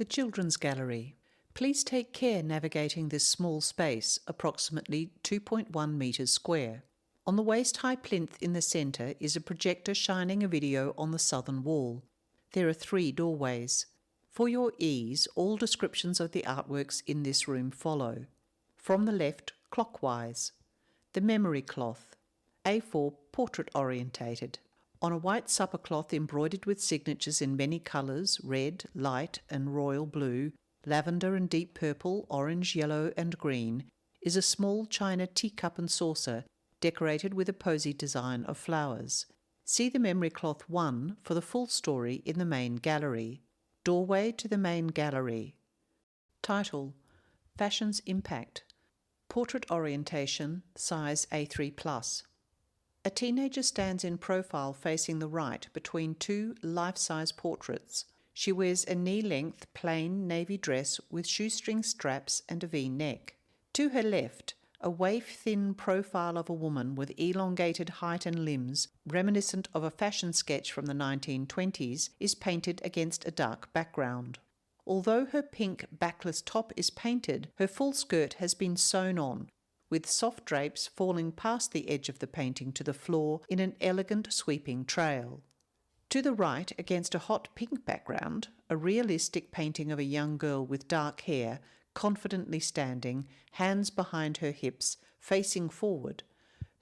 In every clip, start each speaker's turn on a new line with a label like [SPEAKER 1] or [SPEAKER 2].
[SPEAKER 1] The Children's Gallery. Please take care navigating this small space, approximately 2.1 metres square. On the waist-high plinth in the centre is a projector shining a video on the southern wall. There are 3 doorways. For your ease, all descriptions of the artworks in this room follow. From the left, clockwise. The memory cloth. A4 portrait orientated. On a white supper cloth embroidered with signatures in many colours, red, light and royal blue, lavender and deep purple, orange, yellow and green, is a small china teacup and saucer decorated with a posy design of flowers. See the memory cloth 1 for the full story in the main gallery. Doorway to the main gallery. Title: Fashion's Impact. Portrait orientation, size A3+. A teenager stands in profile facing the right between 2 life-size portraits. She wears a knee-length plain navy dress with shoestring straps and a V-neck. To her left, a waif-thin profile of a woman with elongated height and limbs, reminiscent of a fashion sketch from the 1920s, is painted against a dark background. Although her pink backless top is painted, her full skirt has been sewn on, with soft drapes falling past the edge of the painting to the floor in an elegant sweeping trail. To the right, against a hot pink background, a realistic painting of a young girl with dark hair, confidently standing, hands behind her hips, facing forward.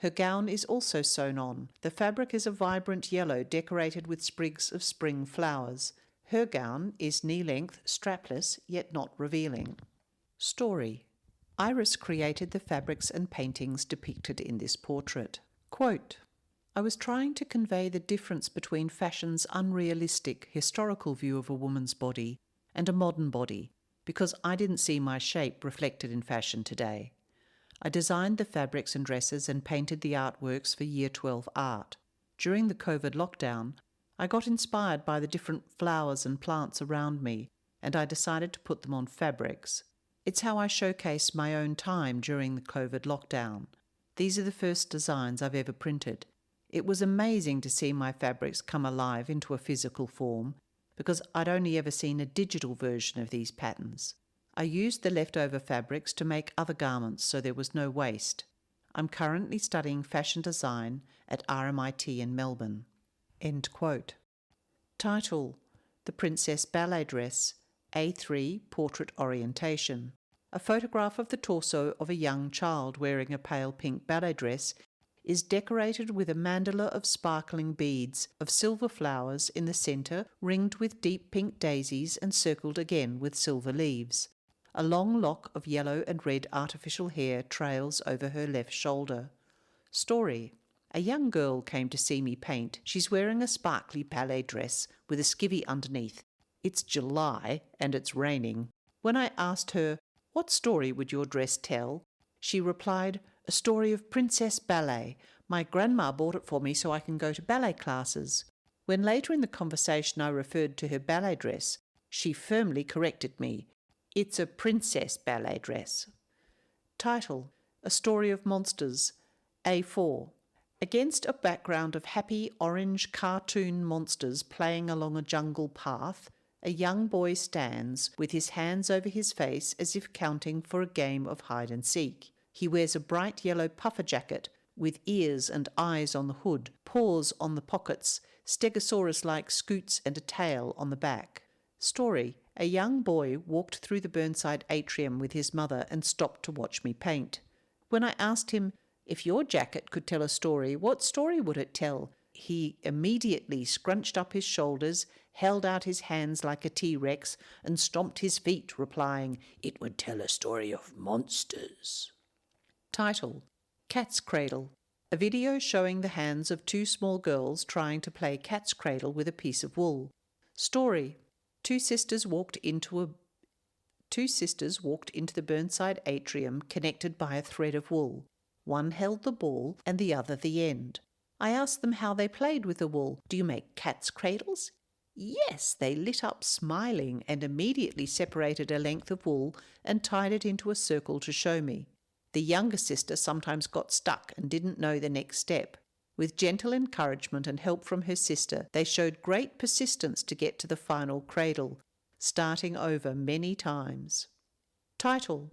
[SPEAKER 1] Her gown is also sewn on. The fabric is a vibrant yellow decorated with sprigs of spring flowers. Her gown is knee-length, strapless, yet not revealing. Story. Iris created the fabrics and paintings depicted in this portrait. Quote, I was trying to convey the difference between fashion's unrealistic, historical view of a woman's body and a modern body, because I didn't see my shape reflected in fashion today. I designed the fabrics and dresses and painted the artworks for Year 12 art. During the COVID lockdown, I got inspired by the different flowers and plants around me, and I decided to put them on fabrics. It's how I showcased my own time during the COVID lockdown. These are the first designs I've ever printed. It was amazing to see my fabrics come alive into a physical form, because I'd only ever seen a digital version of these patterns. I used the leftover fabrics to make other garments so there was no waste. I'm currently studying fashion design at RMIT in Melbourne. End quote. Title: The Princess Ballet Dress, A3 Portrait Orientation. A photograph of the torso of a young child wearing a pale pink ballet dress is decorated with a mandala of sparkling beads of silver flowers in the centre, ringed with deep pink daisies and circled again with silver leaves. A long lock of yellow and red artificial hair trails over her left shoulder. Story. A young girl came to see me paint. She's wearing a sparkly ballet dress with a skivvy underneath. It's July and it's raining. When I asked her, "What story would your dress tell?" she replied, "A story of Princess Ballet. My grandma bought it for me so I can go to ballet classes." When later in the conversation I referred to her ballet dress, she firmly corrected me. It's a princess ballet dress. Title: A Story of Monsters, A4. Against a background of happy orange cartoon monsters playing along a jungle path, a young boy stands with his hands over his face as if counting for a game of hide and seek. He wears a bright yellow puffer jacket with ears and eyes on the hood, paws on the pockets, stegosaurus-like scoots and a tail on the back. Story. A young boy walked through the Burnside atrium with his mother and stopped to watch me paint. When I asked him, "If your jacket could tell a story, what story would it tell?" he immediately scrunched up his shoulders, held out his hands like a T-Rex, and stomped his feet, replying, "It would tell a story of monsters." Title: Cat's Cradle. A video showing the hands of 2 small girls trying to play cat's cradle with a piece of wool. Story: Two sisters walked into the Burnside atrium connected by a thread of wool. One held the ball and the other the end. I asked them how they played with the wool. "Do you make cat's cradles?" "Yes," they lit up smiling and immediately separated a length of wool and tied it into a circle to show me. The younger sister sometimes got stuck and didn't know the next step. With gentle encouragement and help from her sister, they showed great persistence to get to the final cradle. starting over many times. Title: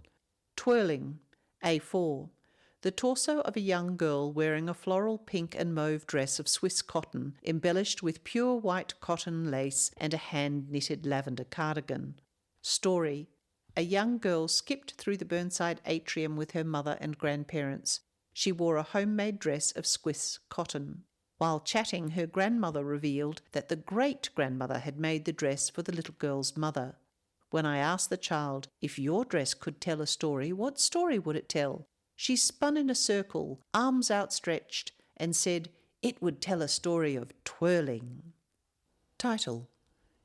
[SPEAKER 1] Twirling, A4. The torso of a young girl wearing a floral pink and mauve dress of Swiss cotton, embellished with pure white cotton lace and a hand-knitted lavender cardigan. Story: A young girl skipped through the Burnside atrium with her mother and grandparents. She wore a homemade dress of Swiss cotton. While chatting, her grandmother revealed that the great-grandmother had made the dress for the little girl's mother. When I asked the child, if your dress could tell a story, what story would it tell? She spun in a circle, arms outstretched, and said it would tell a story of twirling. Title: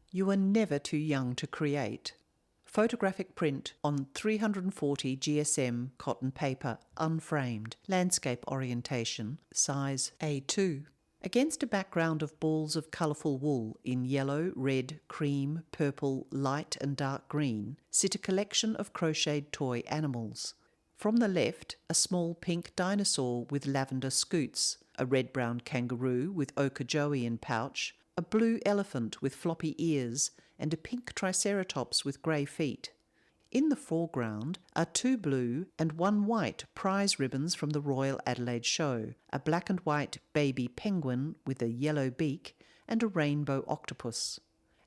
[SPEAKER 1] You are never too young to create. Photographic print on 340 GSM cotton paper, unframed, landscape orientation, size A2. Against a background of balls of colourful wool in yellow, red, cream, purple, light and dark green, sit a collection of crocheted toy animals. From the left, a small pink dinosaur with lavender scoots, a red-brown kangaroo with Okeechobee in pouch, a blue elephant with floppy ears, and a pink triceratops with grey feet. In the foreground are 2 blue and 1 white prize ribbons from the Royal Adelaide Show, a black and white baby penguin with a yellow beak, and a rainbow octopus.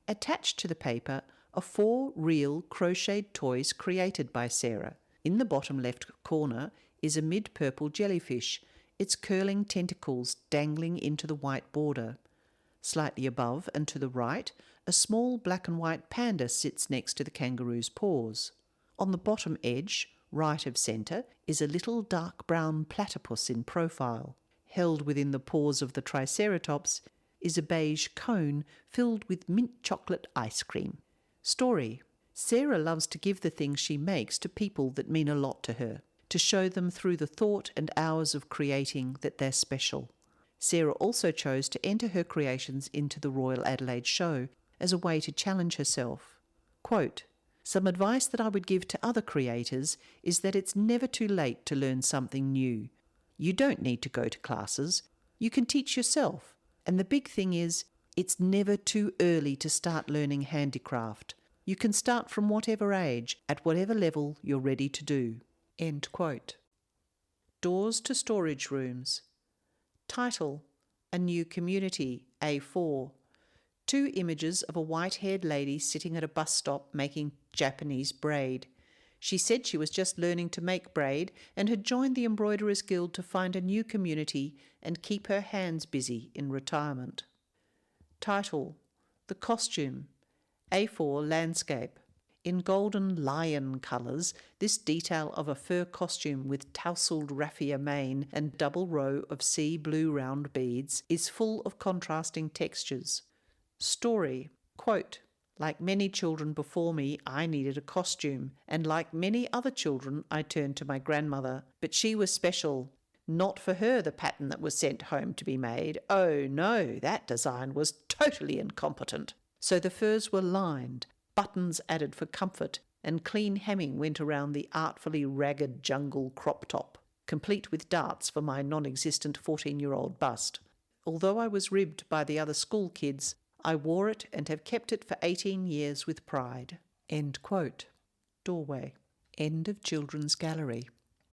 [SPEAKER 1] Attached to the paper are 4 real crocheted toys created by Sarah. In the bottom left corner is a mid-purple jellyfish, its curling tentacles dangling into the white border. Slightly above and to the right, a small black and white panda sits next to the kangaroo's paws. On the bottom edge, right of centre, is a little dark brown platypus in profile. Held within the paws of the triceratops is a beige cone filled with mint chocolate ice cream. Story: Sarah loves to give the things she makes to people that mean a lot to her, to show them through the thought and hours of creating that they're special. Sarah also chose to enter her creations into the Royal Adelaide Show as a way to challenge herself. Quote, "Some advice that I would give to other creators is that it's never too late to learn something new. You don't need to go to classes. You can teach yourself. And the big thing is, it's never too early to start learning handicraft. You can start from whatever age, at whatever level you're ready to do." End quote. Doors to storage rooms. Title: A New Community, A4. 2 images of a white-haired lady sitting at a bus stop making Japanese braid. She said she was just learning to make braid and had joined the Embroiderers Guild to find a new community and keep her hands busy in retirement. Title: The Costume, A4 Landscape. In golden lion colours, this detail of a fur costume with tousled raffia mane and double row of sea blue round beads is full of contrasting textures. Story: Quote, "Like many children before me, I needed a costume, and like many other children, I turned to my grandmother. But she was special. Not for her the pattern that was sent home to be made. Oh no, that design was totally incompetent. So the furs were lined, buttons added for comfort, and clean hemming went around the artfully ragged jungle crop top, complete with darts for my non-existent 14-year-old bust. Although I was ribbed by the other school kids, I wore it and have kept it for 18 years with pride." End quote. Doorway. End of Children's Gallery.